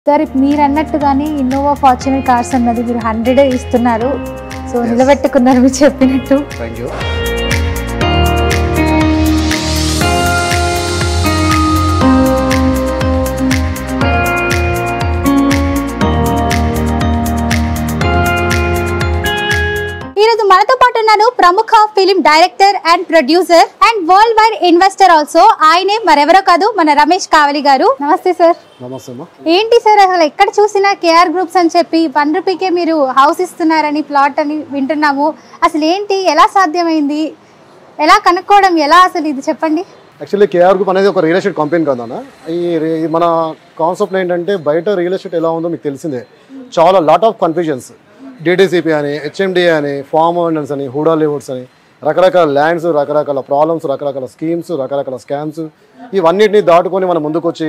Sir మీరు అన్నట్టుగానే Innova Fortuner cars అన్నది మీరు 100 ఇస్తున్నారు. సో నిలబెట్టుకున్నారు మీరు చెప్పినట్టు. Thank you. ఈరోజు మనతో పాటు ఉన్నారు ప్రముఖ film director and producer and world wide investor also. ఆయనే మరెవరో కాదు మన రమేష్ కావలి గారు. నమస్తే సార్. నమస్తే. ఏంటి సార్ అసలు ఎక్కడ చూసినా కేఆర్ గ్రూప్స్ అని చెప్పి 1 రూపీకే మీరు హౌస్ ఇస్తున్నారని, ప్లాట్ అని వింటున్నాము. అసలు ఏంటి, ఎలా సాధ్యమైంది, ఎలా కనుక్కోవడం ఎలా, అసలు ఇది చెప్పండి. యాక్చువల్లీ కేఆర్ గ్రూప్ అనేది ఒక రియల్ ఎస్టేట్ కంపెనీ కదా. ఈ మన కాన్సెప్ట్ ఏంటంటే బయట రియల్ ఎస్టేట్ ఎలా ఉందో మీకు తెలిసిందే. చాలా లాట్ ఆఫ్ కన్ఫ్యూజన్స్, డిటిసిపి అని, హెచ్ఎండిఏ అని, ఫార్మ్ ఆర్డినెన్స్ అని, హుడా లేఅవుట్స్ అని, రకరకాల ల్యాండ్స్, రకరకాల ప్రాబ్లమ్స్, రకరకాల స్కీమ్స్, రకరకాల స్కామ్స్, ఇవన్నిటిని దాటుకొని మనం ముందుకొచ్చి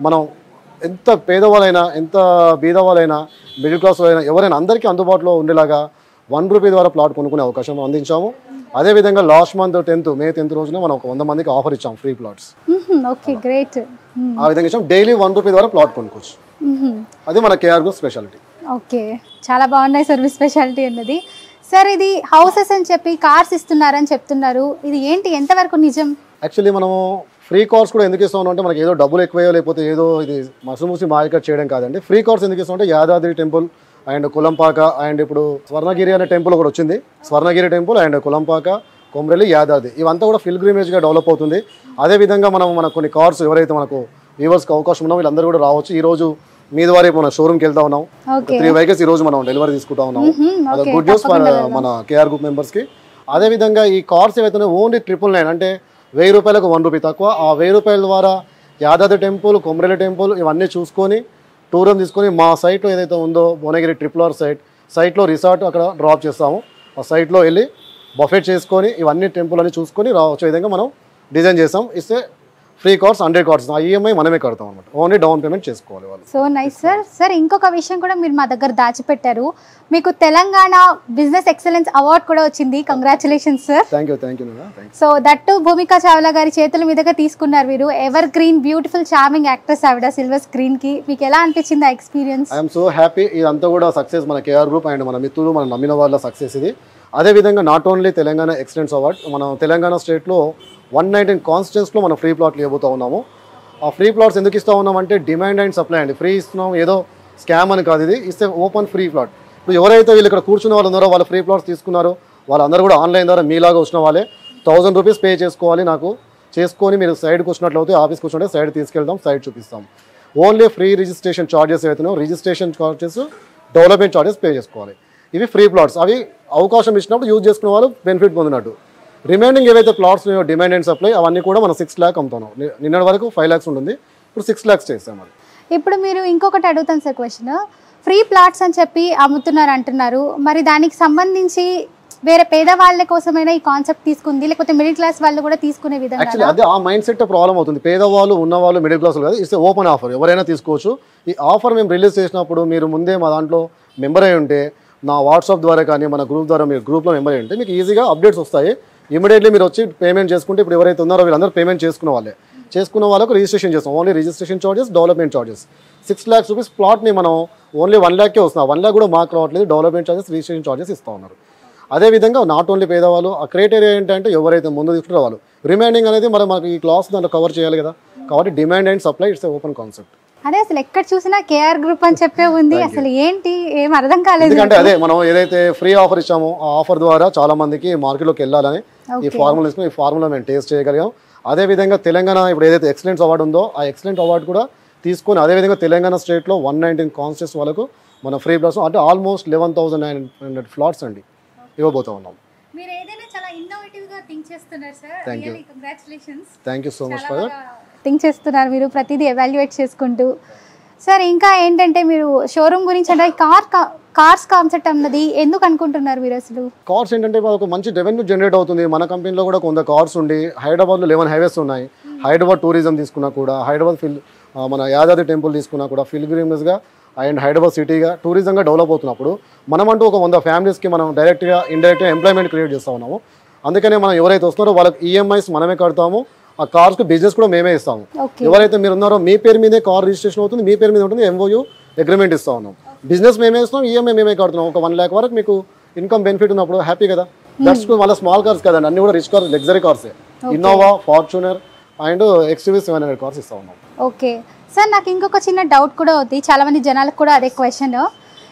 మనం ఎంత పేదవాళ్ళైనా, ఎంత బీదవాళ్ళైనా, మిడిల్ క్లాస్ వాళ్ళైనా, ఎవరైనా అందరికీ అందుబాటులో ఉండేలాగా 1 రూపీ ద్వారా ప్లాట్ కొనుక్కునే అవకాశం అందించాము. అదేవిధంగా లాస్ట్ మంత్ మే 10th రోజున మనం ఒక 100 మందికి ఆఫర్ ఇచ్చాం, ఫ్రీ ప్లాట్స్. Okay, great. ఆ విధంగా ఇచ్చాం. డైలీ 1 రూపీ ద్వారా ప్లాట్ కొనుక్కోవచ్చు. అది మన కేఆర్ గ్రూప్ స్పెషాలిటీ. ఓకే, చాలా బాగున్నాయి సర్వీస్ స్పెషాలిటీ అన్నది. సార్ ఇది హౌసెస్ అని చెప్పి కార్స్ ఇస్తున్నారని చెప్తున్నారు, ఇది ఏంటి, ఎంతవరకు నిజం? యాక్చువల్లీ మనము ఫ్రీ కార్స్ కూడా ఎందుకు ఇస్తాం అంటే మనకి ఏదో డబ్బులు ఎక్కువయో లేకపోతే ఏదో ఇది మసుమూసి మార్కెట్ చేయడం కాదండి. ఫ్రీ కార్స్ ఎందుకు ఇస్తాం అంటే యాదాద్రి టెంపుల్ అండ్ కులంపాక అండ్ ఇప్పుడు స్వర్ణగిరి అనే టెంపుల్ కూడా వచ్చింది. స్వర్ణగిరి టెంపుల్ అండ్ కులంపాక, కొమ్రెల్లి, యాదాద్రి ఇవంతా కూడా పిల్గ్రిమేజ్గా డెవలప్ అవుతుంది. అదేవిధంగా మన కొన్ని కార్స్ ఎవరైతే మనకు వ్యూవర్స్కి అవకాశం ఉన్నాం వీళ్ళందరూ కూడా రావచ్చు. ఈ రోజు మీ ద్వారా మన షోరూమ్కి వెళ్తా ఉన్నాం. 3 వెహికల్స్ ఈ రోజు మనం డెలివరీ తీసుకుంటా ఉన్నాము. అది గుడ్ న్యూస్ మన కేఆర్ గ్రూప్ మెంబర్స్కి. అదేవిధంగా ఈ కార్స్ ఏవైతే ఓన్లీ 999 అంటే 1000 రూపాయలకు 1 రూపీ తక్కువ. ఆ 1000 రూపాయల ద్వారా యాదాద్రి టెంపుల్, కొమ్రెల్లి టెంపుల్ ఇవన్నీ చూసుకొని టూరం తీసుకొని మా సైట్లో ఏదైతే ఉందో భువనగిరి RRR సైట్లో రిసార్ట్ అక్కడ డ్రాప్ చేస్తాము. ఆ సైట్లో వెళ్ళి బఫెట్ చేసుకొని ఇవన్నీ టెంపుల్ అని చూసుకొని వచ్చే విధంగా మనం డిజైన్ చేస్తాం. ఇస్తే ఫ్రీ కార్స్ 100 కార్స్ ఆ ఈఎంఐ మనమే కడతాం అనమాట. ఓన్లీ డౌన్ పేమెంట్ చేసుకోవాలి వాళ్ళు. So nice sir. సార్ ఇంకొక విషయం కూడా మీరు మా దగ్గర దాచిపెట్టారు, మీకు తెలంగాణ బిజినెస్ ఎక్సలెన్స్ అవార్డ్ కూడా వచ్చింది. Congratulations sir. Thank you. So that Bhumika Chawla గారి చేతుల మీదుగా తీసుకున్నారు మీరు. Ever green beautiful charming actress ఆవిడ సిల్వర్ స్క్రీన్ కి. మీకు ఎలా అనిపించింది ఆ ఎక్స్పీరియన్స్? I'm so happy. ఇదంతా కూడా సక్సెస్ మన కేఆర్ గ్రూప్ అండ్ మన మిత్రులు, మన నమ్మిన వాళ్ళ సక్సెస్ ఇది. అదేవిధంగా not only Telangana excellence award, మనం తెలంగాణ స్టేట్లో 119 కాన్స్టిట్యూన్స్లో మనం ఫ్రీ ప్లాట్లు ఇవ్వబోతూ ఉన్నాము. ఆ ఫ్రీ ప్లాట్స్ ఎందుకు ఇస్తూ ఉన్నామంటే డిమాండ్ అండ్ సప్లై అండి. ఫ్రీ ఇస్తున్నాం, ఏదో స్కామ్ అని కాదు. ఇది ఇస్తే ఓపెన్ ఫ్రీ ప్లాట్. ఇప్పుడు ఎవరైతే వీళ్ళు ఇక్కడ కూర్చున్న వాళ్ళు ఉన్నారో వాళ్ళు ఫ్రీ ప్లాట్స్ తీసుకున్నారో వాళ్ళందరూ కూడా ఆన్లైన్ ద్వారా మీలాగా వచ్చిన వాళ్ళే 1000 రూపీస్ పే చేసుకోవాలి. నాకు చేసుకొని మీరు సైడ్కి వచ్చినట్లయితే ఆఫీస్కి వచ్చినట్టు సైడ్ తీసుకెళ్తాం, సైడ్ చూపిస్తాం. ఓన్లీ ఫ్రీ రిజిస్ట్రేషన్ ఛార్జెస్ ఏవైతున్నాయో registration charges, development charges pay చేసుకోవాలి. ఇవి ఫ్రీ ప్లాట్స్. అవి అవకాశం ఇచ్చినప్పుడు యూజ్ చేసుకునే వాళ్ళు బెనిఫిట్ పొందినట్టు. రిమైనింగ్ ఏవైతే ప్లాట్స్ డిమాండ్ అండ్ సప్లై అవన్నీ కూడా మనం 6 lakhs అమ్ముతున్నాం. నిన్నటి వరకు 5 lakhs ఉంటుంది, ఇప్పుడు 6 lakhs చేస్తాం. అది ఇప్పుడు మీరు ఇంకొకటి అడుగుతాను సార్ క్వశ్చన్. ఫ్రీ ప్లాట్స్ అని చెప్పి అమ్ముతున్నారు అంటున్నారు, మరి దానికి సంబంధించి వేరే పేదవాళ్ళ కోసమైనా ఈ కాన్సెప్ట్ తీసుకుంది, లేకపోతే మిడిల్ క్లాస్ వాళ్ళు కూడా తీసుకునే విధంగా? యాక్చువల్లీ అదే ఆ మైండ్ సెట్ ప్రాబ్లం అవుతుంది. పేదవాళ్ళు, ఉన్నవాళ్ళు, మిడిల్ క్లాస్ కాదు. ఇట్స్ ఓపెన్ ఆఫర్, ఎవరైనా తీసుకోవచ్చు. ఈ ఆఫర్ మేము రిలీజ్ చేసినప్పుడు మీరు ముందే మా దాంట్లో మెంబర్ అయి ఉంటే, నా వాట్సాప్ ద్వారా కానీ మన గ్రూప్ ద్వారా మీరు గ్రూప్లో మెంబర్ అయి ఉంటే మీకు ఈజీగా అప్డేట్స్ వస్తాయి. ఇమీడియట్లీ మీరు వచ్చి పేమెంట్ చేసుకుంటే, ఇప్పుడు ఎవరైతే ఉన్నారో వీళ్ళందరూ పేమెంట్ చేసుకున్న వాళ్ళకు రిజిస్ట్రేషన్ చేస్తాం. Only registration charges, development charges 6 lakhs rupees ప్లాట్ని మనం ఓన్లీ 1 lakhకే వస్తున్నాం. 1 lakh కూడా మాకు రావట్లేదు. డెవలప్మెంట్ ఛార్జెస్, రిజిస్ట్రేషన్ ఛార్జెస్ ఇస్తూ ఉన్నారు. అదేవిధంగా నాట్ ఓన్లీ పేదవాళ్ళు, ఆ క్రైటీరియా ఏంటంటే ఎవరైతే ముందు తీసుకుంటారో వాళ్ళు. రిమైనింగ్ అనేది మరి మనకి ఈ క్లాస్ దాంట్లో కవర్ చేయాలి కదా. కాబట్టి demand and supply it's open concept. అదే అసలు ఎక్కడ చూసినా కేఆర్ గ్రూప్ అని చెప్పే ఉంది, అసలు ఏంటి ఏం అర్థం కాలేదు. ఎందుకంటే అదే మనం ఏదైతే ఫ్రీ ఆఫర్ ఇచ్చామో ఆ ఆఫర్ ద్వారా చాలా మందికి మార్కెట్లోకి వెళ్ళాలని ఈ ఫార్ములా తీసుకుని ఈ ఫార్ములా మేము టేస్ట్ చేయగలిగాం. అదేవిధంగా తెలంగాణ ఇప్పుడు ఏదైతే ఎక్సలెన్స్ అవార్డు ఉందో ఆ ఎక్సలెంట్ అవార్డు కూడా తీసుకొని అదేవిధంగా తెలంగాణ స్టేట్లో 119 కాన్స్టిట్యూన్స్ వాళ్ళకు మన ఫ్రీ ప్లాట్స్ అంటే ఆల్మోస్ట్ 11,900 ఫ్లాట్స్ అండి ఇవ్వబోతూ ఉన్నాం. మీరు ఏదైనా చాలా ఇన్నోవేటివ్గా థింక్ చేస్తున్నారు sir. Really congratulations. Thank you so much for that. Think చేస్తున్నారు మీరు, ప్రతిదీ ఎవాల్యుయేట్ చేసుకుంటూ. సార్ ఇంకా ఏంటంటే మీరు షోరూమ్ గురించి అంటే కార్స్ కాన్సెప్ట్ అన్నది ఎందుకు అనుకుంటున్నారు మీరు? అసలు కార్స్ ఏంటంటే ఒక మంచి రెవెన్యూ జనరేట్ అవుతుంది. మన కంపెనీలో కూడా కొంత కార్స్ ఉండి హైదరాబాద్లో 11 హైవేస్ ఉన్నాయి. హైదరాబాద్ టూరిజం తీసుకున్నా కూడా, హైదరాబాద్ మన యాదాద్రి టెంపుల్ తీసుకున్నా కూడా పిల్గ్రిమేజ్గా అండ్ హైదరాబాద్ సిటీగా టూరిజంగా డెవలప్ అవుతున్నప్పుడు మనమంటూ ఒక 100 ఫ్యామిలీస్కి మనం డైరెక్ట్గా ఇండైరెక్ట్గా ఎంప్లాయ్మెంట్ క్రియేట్ చేస్తూ ఉన్నాము. అందుకనే మనం ఎవరైతే వస్తున్నారో వాళ్ళకి ఈఎంఐస్ మనమే కడతాము. ఆ కార్స్కి బిజినెస్ కూడా మేమే ఇస్తాము. ఎవరైతే మీరు ఉన్నారో మీ పేరు మీదే కార్ రిజిస్ట్రేషన్ అవుతుంది, మీ పేరు మీద ఉంటుంది, MOU అగ్రిమెంట్ ఇస్తా ఉన్నాం. బిజినెస్ మేమే ఇస్తాం, EMI మేమే కడుతున్నాం. ఒక 1 lakh వరకు మీకు ఇన్కమ్ బెనిఫిట్ ఉన్నప్పుడు హ్యాపీ కదా. దట్స్ మళ్ళీ స్మాల్ కార్స్ కదండి, అన్ని కూడా రిచ్ కార్స్, లగ్జరీ కార్సే. Innova, Fortuner and XUV 700 cars ఇస్తా ఉన్నాం. ఓకే సార్, నాకు ఇంకొక చిన్న డౌట్ కూడా ఉంది, చాలా మంది జనాలకు కూడా అదే క్వశ్చన్.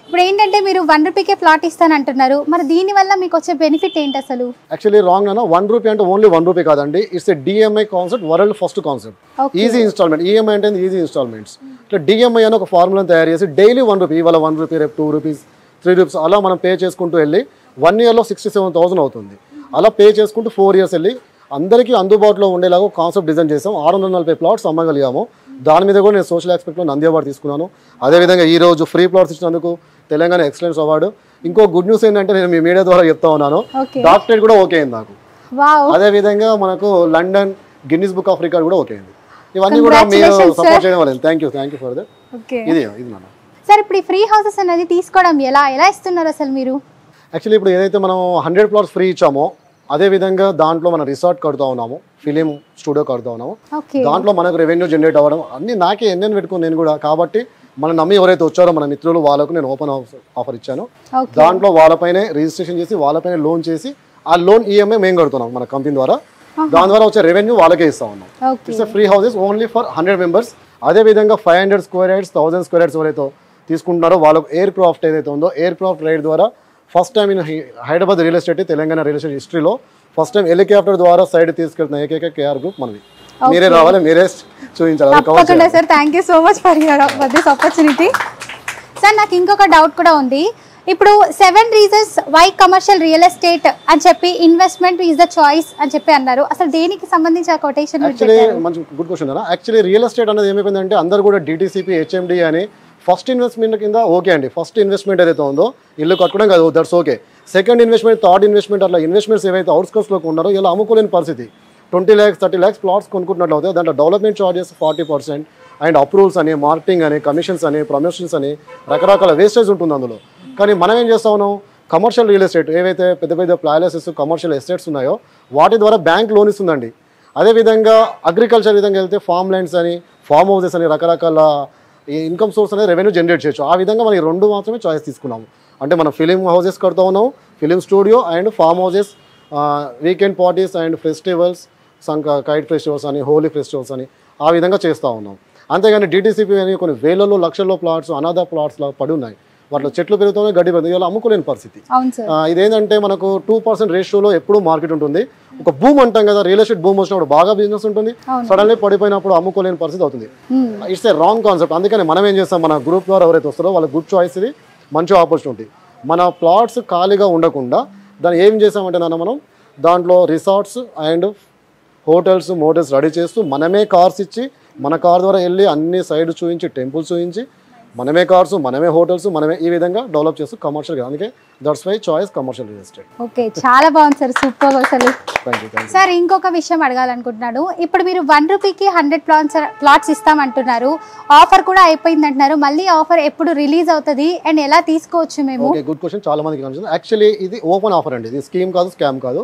ఇప్పుడు ఏంటంటే మీరు 1 రూపీకే ప్లాట్ ఇస్తానంటున్నారు, మరి దీనివల్ల మీకు వచ్చే బెనిఫిట్ ఏంటి అసలు? యాక్చువల్లీ రాంగ్ అన్న, 1 రూపీ అంటే ఓన్లీ 1 రూపీ కాదండి. It's a DMI concept, world first concept. Easy instalment. EMI అంటే ఈజీ ఇన్స్టాల్మెంట్స్. ఇట్లా DMI అని ఒక ఫార్ములాను తయారు చేసి డైలీ 1 రూపీ, ఇవాళ 1 రూపీ, రేపు 2 రూపీస్, 3 రూపీస్ అలా మనం పే చేసుకుంటూ వెళ్ళి 1 yearలో 67,000 అవుతుంది. అలా పే చేసుకుంటూ 4 years వెళ్ళి అందరికీ అందుబాటులో ఉండేలాగా కాన్సెప్ట్ డిజైన్ చేసాం. 640 ప్లాట్స్ అమ్మగలిగాము. దాని మీద కూడా నేను సోషల్ ఆస్పెక్ట్లో నంది అవార్డు తీసుకున్నాను. అదేవిధంగా ఈ రోజు ఫ్రీ ప్లాట్స్ ఇచ్చినందుకు తెలంగాణ ఎక్సలెన్స్ అవార్డు. ఇంకో గుడ్ న్యూస్ ఏంటంటే నేను మీ మీడియా ద్వారా చెప్తా ఉన్నాను, డాక్టరేట్ కూడా ఓకే అయింది నాకు. అదేవిధంగా మనకు London Guinness book of record కూడా ఓకే అయింది. ఇవన్నీ కూడా మీరు సపోర్ట్ చేయడం వల్ల థ్యాంక్ యూ ఫర్ దట్. ఇది నాన్న. సార్ ఇప్పుడు ఈ ఫ్రీ హౌసెస్ అనేది తీసుకోవడం ఎలా ఇస్తున్నారు అసలు మీరు? యాక్చువల్లీ ఇప్పుడు ఏదైతే మనం 100 ప్లాట్స్ ఫ్రీ ఇచ్చామో అదే విధంగా దాంట్లో మనం రిసార్ట్ కడుతూ ఉన్నాము, ఫిలిం స్టూడియో కడుతూ ఉన్నాము. దాంట్లో మనకు రెవెన్యూ జనరేట్ అవ్వడం అన్ని నాకే ఎన్నెన్ని పెట్టుకుని నేను కూడా. కాబట్టి మనం నమ్మి ఎవరైతే వచ్చారో మన మిత్రులు వాళ్ళకు నేను ఓపెన్ ఆఫర్ ఇచ్చాను. దాంట్లో వాళ్ళపైనే రిజిస్ట్రేషన్ చేసి వాళ్ళపైన లోన్ చేసి ఆ లోన్ EMI మేము కడుతున్నాం మన కంపెనీ ద్వారా. దాని ద్వారా వచ్చే రెవెన్యూ వాళ్ళకే ఇస్తా ఉన్నాం. It's free houses only for 100 members. అదేవిధంగా 500 square yards, 1000 square yards ఎవరైతే తీసుకుంటున్నారో వాళ్ళకు ఎయిర్ క్రాఫ్ట్ ఏదైతే ఉందో ఎయిర్ క్రాఫ్ట్ రైడ్ ద్వారా first time in Hyderabad real estate, Telangana real estate హిస్టరీలో ఫస్ట్ టైం హెలికాప్టర్ ద్వారా సైడ్ తీసుకెళ్తున్న ఏకైక KR గ్రూప్ మనది. మీరే రావాలి, మీరే చూపించాలి. తప్పకుండా sir, thank you so much for this opportunity. Sir నాకు ఇంకొక డౌట్ కూడా ఉంది. ఇప్పుడు 7 reasons why commercial real estate అని చెప్పి ఇన్వెస్ట్మెంట్ ఈజ్ ద చాయిస్ అని చెప్పి అన్నారు. అసలు దేనికి సంబంధించి ఆ కొటేషన్? యాక్చువల్లీ మంచి గుడ్ క్వశ్చన్ అన్న. యాక్చువల్లీ రియల్ ఎస్టేట్ అనేది ఏమైపోయిందంటే అందరూ కూడా DTCP, HMD అని ఫస్ట్ ఇన్వెస్ట్మెంట్ కింద ఓకే అండి. ఫస్ట్ ఇన్వెస్ట్మెంట్ ఏదైతే ఉందో ఇల్లు కట్టుకోవడం కాదు, that's okay. Second investment, third investment అట్లా ఇన్వెస్ట్మెంట్స్ ఏవైతే అవుట్స్కట్స్లోకి ఉన్నారో ఇలా అమ్ముకోలేని పరిస్థితి. 20 lakhs 30 lakhs ప్లాట్స్ కొనుక్కుంటున్నట్లు అవుతాయి. దాంట్లో డెవలప్మెంట్ చార్జెస్ 40% అండ్ అప్రూవల్స్ అని, మార్కెటింగ్ అని, కమిషన్స్ అని, ప్రమోషన్స్ అని రకరకాల వేస్టేజ్ ఉంటుంది అందులో. కానీ మనం ఏం చేస్తా ఉన్నాం, కమర్షియల్ రియల్ ఎస్టేట్ ఏవైతే పెద్ద పెద్ద ప్లాలెసెస్ కమర్షియల్ ఎస్టేట్స్ ఉన్నాయో వాటి ద్వారా బ్యాంక్ లోన్ ఇస్తుందండి. అదేవిధంగా అగ్రికల్చర్ విధంగా వెళ్తే ఫామ్ ల్యాండ్స్ అని, ఫామ్ హౌసెస్ అని రకరకాల ఇన్కమ్ సోర్స్ అనేది రెవెన్యూ జనరేట్ చేయొచ్చు. ఆ విధంగా మనం 2 మాత్రమే చాయిస్ తీసుకున్నాము. అంటే మనం ఫిలిం హౌసెస్ కడుతూ ఉన్నాము, film studio and farm houses, weekend parties and festivals, kite festivals అని, హోలీ ఫెస్టివల్స్ అని ఆ విధంగా చేస్తూ ఉన్నాం. అంతేగాని DTCP అని కొన్ని వేలలో లక్షల్లో ప్లాట్స్ అనాథ ప్లాట్స్ లా పడి ఉన్నాయి. వాటిలో చెట్లు పెరుగుతూనే గడ్డి పెరుగుతుంది, ఇలా అమ్ముకోలేని పరిస్థితి. ఇదేంటంటే మనకు 2% రేషియోలో ఎప్పుడూ మార్కెట్ ఉంటుంది. ఒక భూమి అంటాం కదా, రియల్ ఎస్టేట్ భూమి వచ్చినప్పుడు బాగా బిజినెస్ ఉంటుంది, సడన్లీ పడిపోయినప్పుడు అమ్ముకోలేని పరిస్థితి అవుతుంది. It's a wrong concept. అందుకని మనం ఏం చేస్తాం, మన గ్రూప్ ద్వారా ఎవరైతే వస్తారో వాళ్ళ గుడ్ చాయిస్, ఇది మంచి ఆపర్చునిటీ. మన ప్లాట్స్ ఖాళీగా ఉండకుండా దాన్ని ఏం చేసామంటే మనం దాంట్లో resorts and hotels, mortals ready చేస్తూ మనమే కార్స్ ఇచ్చి మన కార్ ద్వారా వెళ్ళి అన్ని సైడ్ చూపించి, టెంపుల్స్ చూపించి మనమే కార్స్, మనమే హోటల్స్, మనమే ఈ విధంగా డెవలప్ చేస్తూ కమర్షియల్. అందుకే that's why choice commercial real estate. Okay, చాలా బాగుంది సార్, సూపర్ అసలు. సార్ ఇంకొక విషయం అడగాలనుకుంటున్నాను. ఇప్పుడు మీరు 1 రూపీకి 100 ప్లాట్స్ ఇస్తామంటున్నారు, ఆఫర్ కూడా అయిపోయింది అంటున్నారు. మళ్ళీ ఆఫర్ ఎప్పుడు రిలీజ్ అవుతుంది అండ్ ఎలా తీసుకోవచ్చు మేము? Okay, good question. చాలా మందికి కనిపిస్తుంది. యాక్చువల్లీ ఇది ఓపెన్ ఆఫర్ అండి, ఇది స్కీమ్ కాదు, స్కామ్ కాదు.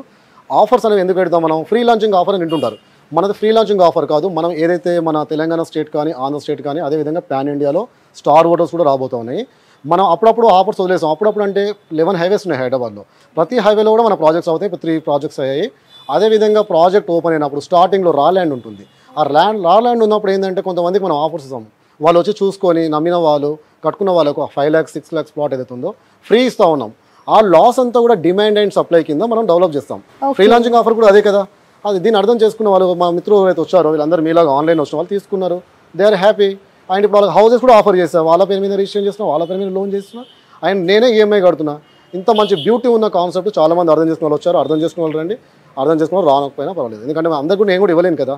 ఆఫర్స్ అనేవి ఎందుకు పెడతాం, మనం ఫ్రీ లాంచింగ్ ఆఫర్ అని వింటుంటారు. మనది ఫ్రీ లాంచింగ్ ఆఫర్ కాదు. మనం ఏదైతే మన తెలంగాణ స్టేట్ కానీ, ఆంధ్ర స్టేట్ కానీ, అదేవిధంగా పాన్ ఇండియాలో స్టార్ హోటల్స్ కూడా రాబోతూ ఉన్నాయి. మనం అప్పుడప్పుడు ఆఫర్స్ వదిలేసాం. అప్పుడప్పుడు అంటే 11 highways ఉన్నాయి హైదరాబాద్లో. ప్రతి హైవేలో కూడా మన ప్రాజెక్ట్స్ అవుతాయి. ఇప్పుడు 3 projects అయ్యాయి. అదేవిధంగా ప్రాజెక్ట్ ఓపెన్ అయినప్పుడు స్టార్టింగ్లో రా ల్యాండ్ ఉంటుంది. ఆ రా ల్యాండ్ ఉన్నప్పుడు ఏంటంటే కొంతమందికి మనం ఆఫర్స్ ఇస్తాం. వాళ్ళు వచ్చి చూసుకొని నమ్మిన వాళ్ళు, కట్టుకున్న వాళ్ళకు 5 lakhs 6 lakhs ప్లాట్ ఏదైతే ఉందో ఫ్రీ ఇస్తూ ఉన్నాం. ఆ లాస్ అంతా కూడా డిమాండ్ అండ్ సప్లై కింద మనం డెవలప్ చేస్తాం. ఫ్రీ లాంచింగ్ ఆఫర్ కూడా అదే కదా. అది దీన్ని అర్థం చేసుకున్న వాళ్ళు, మా మిత్రులు ఎవరైతే వచ్చారో వీళ్ళందరూ మీలాగా ఆన్లైన్ వచ్చిన వాళ్ళు తీసుకున్నారు, దే ఆర్ హ్యాపీ. అండ్ ఇప్పుడు వాళ్ళకి హౌసెస్ కూడా ఆఫర్ చేస్తాను, వాళ్ళ పేరు మీద రిజిస్ట్రేషన్ చేస్తున్నా, వాళ్ళ పేరు మీద లోన్ చేస్తున్నా, అండ్ నేనే EMI కడుతున్నా. ఇంత మంచి బ్యూటీ ఉన్న కాన్సెప్ట్ చాలామంది అర్థం చేసుకున్న వాళ్ళు వచ్చారు. అర్థం చేసుకున్న వాళ్ళు రండి, అర్థం చేసుకున్న వాళ్ళు రానకపోయినా పర్వాలేదు. ఎందుకంటే అందరికీ నేను కూడా ఇవ్వలేను కదా.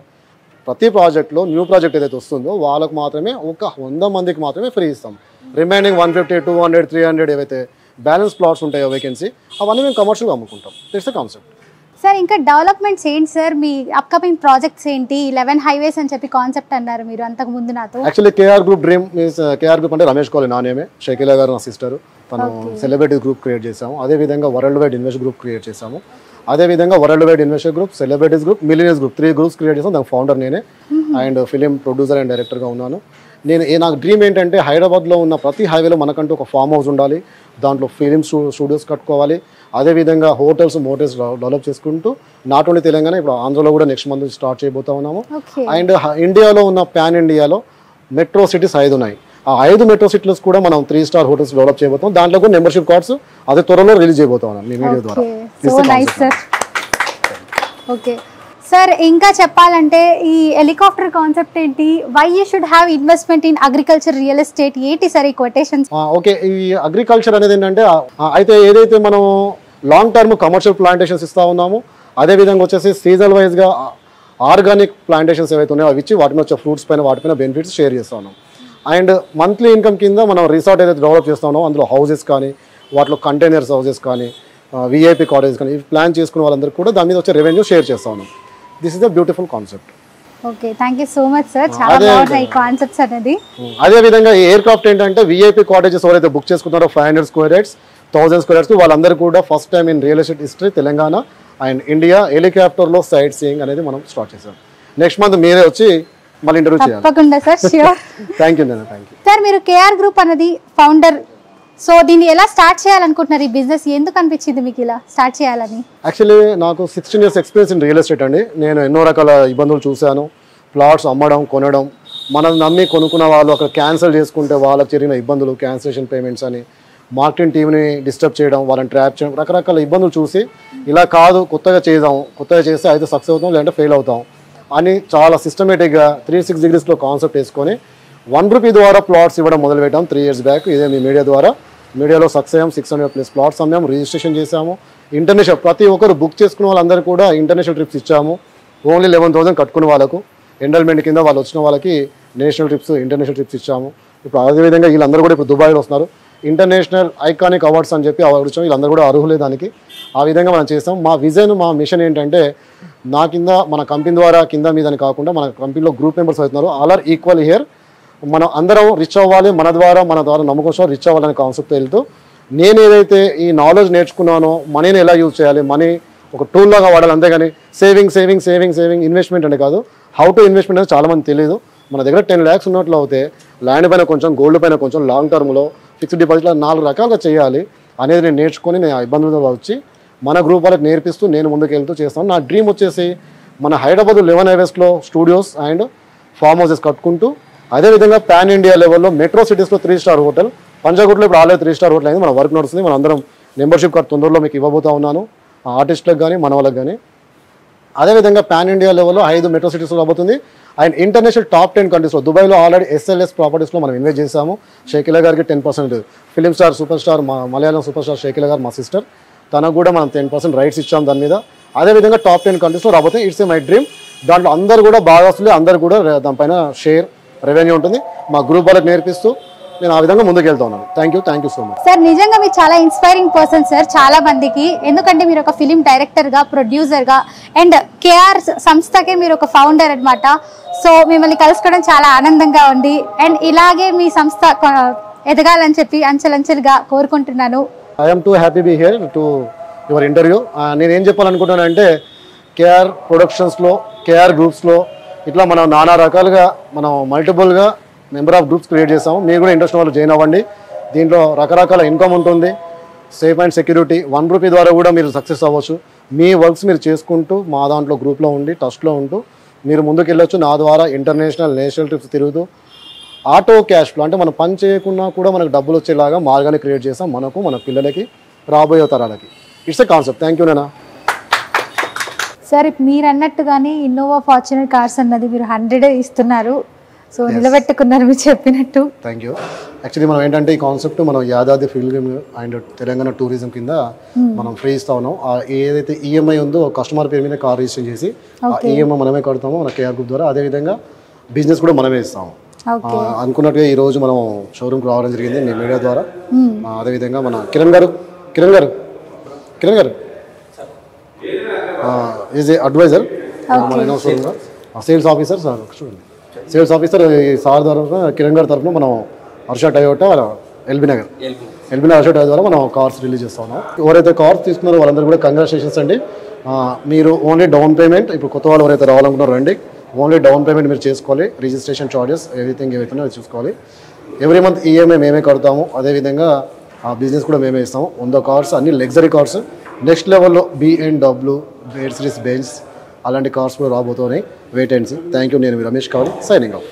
ప్రతి ప్రాజెక్ట్లో న్యూ ప్రాజెక్ట్ ఏదైతే వస్తుందో వాళ్ళకు మాత్రమే ఒక 100 మందికి మాత్రమే ఫ్రీ ఇస్తాం. రిమైనింగ్ 150, 200, 300 ఏవైతే బ్యాలెన్స్ ప్లాట్స్ ఉంటాయో వేకెన్సీ, అవన్నీ మేము కమర్షియల్గా అమ్ముకుంటాం. It's the concept. సార్ ఇంకా డెవలప్మెంట్స్ ఏంటి సార్, మీ అప్కమింగ్ ప్రాజెక్ట్స్ ఏంటి? 11 highways అని చెప్పి కాన్సెప్ట్ అన్నారు మీరు అంతకు ముందు నాతో. Actually KR group dream means, KR group అంటే రమేష్ కాలనీ నానేమే, షకీలా గారు నా సిస్టర్, తను సెలబ్రిటీ గ్రూప్ క్రియేట్ చేసాము. అదేవిధంగా world wide invest group create చేసాము. అదేవిధంగా world wide investor group, celebrities group, millionaires group 3 groups create చేస్తాం. దాని ఫౌండర్ నేనే అండ్ ఫిలిం ప్రొడ్యూసర్ అండ్ డైరెక్టర్గా ఉన్నాను. నాకు డ్రీమ్ ఏంటంటే హైదరాబాద్లో ఉన్న ప్రతి హైవేలో మనకంటూ ఒక ఫామ్ హౌస్ ఉండాలి, దాంట్లో ఫిలిం స్టూడియోస్ కట్టుకోవాలి, అదేవిధంగా హోటల్స్ మోటల్స్ డెవలప్ చేసుకుంటూ నాట్ ఓన్లీ తెలంగాణ, ఇప్పుడు ఆంధ్రలో కూడా నెక్స్ట్ మంత్ స్టార్ట్ చేయబోతా ఉన్నాము. అండ్ ఇండియాలో ఉన్న ప్యాన్ ఇండియాలో మెట్రో సిటీస్ 5 ఉన్నాయి. ఆ 5 మెట్రో సిటీస్ కూడా మనం 3 స్టార్ హోటల్స్ డెవలప్ చేయబోతాం. దాంట్లో కూడా మెంబర్షిప్ కార్డ్స్ అదే త్వరలో రిలీజ్ చేయబోతా ఉన్నాం మీ మీడియా ద్వారా. ఓకే సార్, ఇంకా చెప్పాలంటే ఈ హెలికాప్టర్ కాన్సెప్ట్ ఏంటి, why you should have investment in agriculture real estate, ఏంటి సార్ ఈ కొటేషన్స్? ఓకే, ఈ అగ్రికల్చర్ అనేది ఏంటంటే అయితే ఏదైతే మనం లాంగ్ టర్మ్ కమర్షియల్ ప్లాంటేషన్స్ ఇస్తా ఉన్నాము, అదేవిధంగా వచ్చేసి సీజనల్ వైజ్గా ఆర్గానిక్ ప్లాంటేషన్స్ ఏవైతే ఉన్నాయో అవి ఇచ్చి వాటి మీద వచ్చే ఫ్రూట్స్ పైన వాటిపైన బెనిఫిట్స్ షేర్ చేస్తా ఉన్నాం. అండ్ మంత్లీ ఇన్కమ్ కింద మనం రిసార్ట్ ఏదైతే డెవలప్ చేస్తా ఉన్నామో అందులో హౌసెస్ కానీ, వాటిలో కంటైనర్స్ హౌసెస్ కానీ, విఐపి కాటేజెస్ కానీ ఇవి ప్లాన్ చేసుకున్న వాళ్ళందరికీ కూడా దాని మీద వచ్చే రెవెన్యూ షేర్ చేస్తా ఉన్నాం. This is the beautiful concept. Okay, thank you so much sir, చాలా బాగున్నాయి కాన్సెప్ట్స్ అనేది. అదే విధంగా ఈ ఎయిర్ క్రాఫ్ట్ ఏంటంటే విఐపి కాటేజెస్ ఎవరైతే బుక్ చేసుకుంటారో 500 స్క్వేర్ యార్డ్స్, 1000 స్క్వేర్ యార్డ్స్, వాళ్ళందరూ కూడా first time in real estate history Telangana and India హెలికాప్టర్లో సైట్ సీయింగ్ అనేది మనం స్టార్ట్ చేసాం. నెక్స్ట్ మంత్ మీరే వచ్చి మళ్ళీ ఇంటర్వ్యూ చేయాలి. తప్పకుండా సార్, ష్యూర్. థ్యాంక్ యూ నాన్న, థ్యాంక్ యూ సార్. మీరు కేఆర్ గ్రూప్ అనేది ఫౌండర్, సో దీన్ని ఎలా స్టార్ట్ చేయాలనుకుంటున్నారు? ఈ బిజినెస్ ఎందుకు అనిపించింది మీకు ఇలా స్టార్ట్ చేయాలని? యాక్చువల్లీ నాకు 16 years experience in real estate అండి. నేను ఎన్నో రకాల ఇబ్బందులు చూశాను. ప్లాట్స్ అమ్మడం, కొనడం, మనం నమ్మి కొనుక్కున్న వాళ్ళు అక్కడ క్యాన్సిల్ చేసుకుంటే వాళ్ళకి జరిగిన ఇబ్బందులు, క్యాన్సిలేషన్ పేమెంట్స్ అని, మార్కెటింగ్ టీమ్ని డిస్టర్బ్ చేయడం, వాళ్ళని ట్రాప్ చేయడం, రకరకాల ఇబ్బందులు చూసి ఇలా కాదు కొత్తగా చేస్తే అయితే సక్సెస్ అవుతాం లేదంటే ఫెయిల్ అవుతాం అని చాలా సిస్టమేటిక్గా 360 degreesలో కాన్సెప్ట్ వేసుకొని ₹1 ద్వారా ప్లాట్స్ ఇవ్వడం మొదలుపెట్టాం 3 years బ్యాక్. ఇదే మీ మీడియా ద్వారా, మీడియాలో సక్సెస్ అయ్యాం. 600+ ప్లాట్స్ అమ్మాము, రిజిస్ట్రేషన్ చేశాము. ఇంటర్నేషనల్ ప్రతి ఒక్కరు బుక్ చేసుకున్న వాళ్ళందరూ కూడా ఇంటర్నేషనల్ ట్రిప్స్ ఇచ్చాము. ఓన్లీ 11,000 కట్టుకున్న వాళ్ళకు ఎండల్మెంట్ కింద వాళ్ళు వచ్చిన వాళ్ళకి నేషనల్ ట్రిప్స్, ఇంటర్నేషనల్ ట్రిప్స్ ఇచ్చాము. ఇప్పుడు అదేవిధంగా వీళ్ళందరూ కూడా ఇప్పుడు దుబాయ్లో వస్తున్నారు. ఇంటర్నేషనల్ ఐకానిక్ అవార్డ్స్ అని చెప్పి అవార్డు ఇచ్చాము. వీళ్ళందరూ కూడా అర్హులే దానికి. ఆ విధంగా మనం చేస్తాం. మా విజన్, మా మిషన్ ఏంటంటే నా కింద మన కంపెనీ ద్వారా కింద మీదని కాకుండా మన కంపెనీలో గ్రూప్ మెంబర్స్ అవుతున్నారు, ఆల్ ఆర్ ఈక్వల్ హియర్. మనం అందరం రిచ్ అవ్వాలి, మన ద్వారా నమ్మకం రిచ్ అవ్వాలనే కాన్సెప్ట్ వెళ్తూ నేను ఏదైతే ఈ నాలెడ్జ్ నేర్చుకున్నానో మనీని ఎలా యూజ్ చేయాలి, మనీ ఒక టూల్ లాగా వాడాలి, అంతేగాని సేవింగ్ ఇన్వెస్ట్మెంట్ అంటే కాదు. హౌ టు ఇన్వెస్ట్మెంట్ అనేది చాలామంది తెలియదు. మన దగ్గర 10 lakhs ఉన్నట్లు అయితే ల్యాండ్ పైన కొంచెం, గోల్డ్ పైన కొంచెం, లాంగ్ టర్మ్లో ఫిక్స్డ్ డిపాజిట్లో 4 రకాలుగా చేయాలి అనేది నేను నేర్చుకొని నేను ఇబ్బందులతో వచ్చి మన గ్రూప్ వాళ్ళకి నేర్పిస్తూ నేను ముందుకు వెళ్తూ చేస్తాను. నా డ్రీమ్ వచ్చేసి మన హైదరాబాద్ 11 highwaysలో స్టూడియోస్ అండ్ ఫామ్ హౌసెస్ కట్టుకుంటూ, అదేవిధంగా పాన్ ఇండియా లెవెల్లో మెట్రో సిటీస్లో 3 star హోటల్, పంజాగుట్లో ఇప్పుడు ఆల్రెడీ 3 star హోటల్ అయింది. మన వర్క్ నడుస్తుంది. మన అందరం మెంబర్షిప్ కార్డ్ తొందరలో మీకు ఇవ్వబోతా ఉన్నాను, ఆర్టిస్టులకు కానీ మన వాళ్ళకి కానీ. అదేవిధంగా పాన్ ఇండియా లెవెల్లో 5 మెట్రో సిటీస్లో రాబోతుంది. అండ్ ఇంటర్నేషనల్ టాప్ 10 కంట్రీస్లో దుబాయ్లో ఆల్రెడీ SLS ప్రాపర్టీస్లో మనం ఇన్వెస్ట్ చేశాము. షకీలా గారికి 10%, film star super star Malayalam super star Shakeela గారు మా సిస్టర్, తనకు కూడా మనం 10% రైట్స్ ఇచ్చాము దాని మీద. అదేవిధంగా టాప్ 10 కంట్రీస్లో రాబోతుంది. It's a my dream. దాంట్లో అందరూ కూడా భాగస్తులే, అందరూ కూడా దానిపైన షేర్ రెవెన్యూ ఉంటుంది. మా గ్రూప్ వాళ్ళకి నేర్పిస్తూ నేను ఆ విధంగా ముందుకు వెళ్తా ఉన్నాను. Thank you so much sir. నిజంగా మీరు చాలా ఇన్స్పైరింగ్ పర్సన్ సార్ చాలా మందికి. ఎందుకంటే మీరు ఒక ఫిలిం డైరెక్టర్గా, ప్రొడ్యూసర్గా అండ్ కేఆర్ సంస్థకే మీరు ఒక ఫౌండర్ అనమాట. సో మిమ్మల్ని కలుసుకోవడం చాలా ఆనందంగా ఉంది. అండ్ ఇలాగే మీ సంస్థ ఎదగాలని చెప్పి అంచెలంచెలుగా కోరుకుంటున్నాను. I'm too happy be here to your interview. నేనేం చెప్పాలనుకుంటున్నానంటే కేఆర్ ప్రొడక్షన్స్లో, కేఆర్ గ్రూప్స్లో ఇట్లా మనం నానా రకాలుగా మనం మల్టిపుల్గా నెంబర్ ఆఫ్ గ్రూప్స్ క్రియేట్ చేస్తాము. మీరు కూడా ఇంట్రెస్ట్ వాళ్ళు జాయిన్ అవ్వండి. దీంట్లో రకరకాల ఇన్కమ్ ఉంటుంది, సేఫ్ అండ్ సెక్యూరిటీ. ₹1 ద్వారా కూడా మీరు సక్సెస్ అవ్వచ్చు. మీ వర్క్స్ మీరు చేసుకుంటూ మా దాంట్లో గ్రూప్లో ఉండి టచ్లో ఉంటూ మీరు ముందుకు వెళ్ళొచ్చు. నా ద్వారా ఇంటర్నేషనల్, నేషనల్ ట్రిప్స్ తిరుగుతూ ఆటో క్యాష్ ఫ్లో అంటే మనం పని చేయకున్నా కూడా మనకు డబ్బులు వచ్చేలాగా మార్గాన్ని క్రియేట్ చేస్తాం మనకు, మన పిల్లలకి, రాబోయే తరాలకి. It's a concept. Thank you నాన్న. సార్ మీరు అన్నట్టుగానే ఇన్నోవా ఫార్చునర్ కార్స్ అన్నది మీరు 100 ఇస్తున్నారు. సో నిలబెట్టుకున్నారు మీరు చెప్పినట్టు. Thank you. యాక్చువల్లీ మనం ఏంటంటే ఈ కాన్సెప్ట్ మనం Yadadri film and Telangana tourism కింద మనం ఫ్రీ ఇస్తా ఉన్నాం. ఏదైతే ఈఎంఐ ఉందో కస్టమర్ పేరు మీద కార్ రిజిస్టర్ చేసి ఈఎంఐ మనమే కడతాము మన కేఆర్ గ్రూప్ ద్వారా. అదేవిధంగా బిజినెస్ కూడా మనమే ఇస్తాము. అనుకున్నట్టుగా ఈ రోజు మనం షోరూమ్కి రావడం జరిగింది మీ మీడియా ద్వారా. అదేవిధంగా మన కిరణ్ గారు ఈజ్ ఏ అడ్వైజర్, మన సేల్స్ ఆఫీసర్ సార్. చూడండి, సేల్స్ ఆఫీసర్ ఈ సార్ తరఫున, కిరణ్ గారి తరఫున మనం Harsha Toyota LB Nagar Ashok tyres ద్వారా మనం కార్స్ రిలీజ్ చేస్తా ఉన్నాం. ఎవరైతే కార్స్ తీసుకున్నారో వాళ్ళందరూ కూడా కంగ్రాచులేషన్స్ అండి. మీరు ఓన్లీ డౌన్ పేమెంట్, ఇప్పుడు కొత్త వాళ్ళు ఎవరైతే రావాలనుకున్నారో రండి, ఓన్లీ డౌన్ పేమెంట్ మీరు చేసుకోవాలి. రిజిస్ట్రేషన్ చార్జెస్ ఎవ్రీథింగ్ ఏవైతే చూసుకోవాలి. ఎవ్రీ మంత్ ఈఎంఐ మేమే కడతాము. అదేవిధంగా ఆ బిజినెస్ కూడా మేమే ఇస్తాము. 100 కార్స్, అన్ని లగ్జరీ కార్స్, నెక్స్ట్ లెవెల్లో BMW, మెర్సిడీస్ బెంజ్ అలాంటి కార్స్ కూడా రాబోతున్నాయి. Wait and see. Thank you. నేను రమేష్ కావాలి, సైనింగ్ ఆఫ్.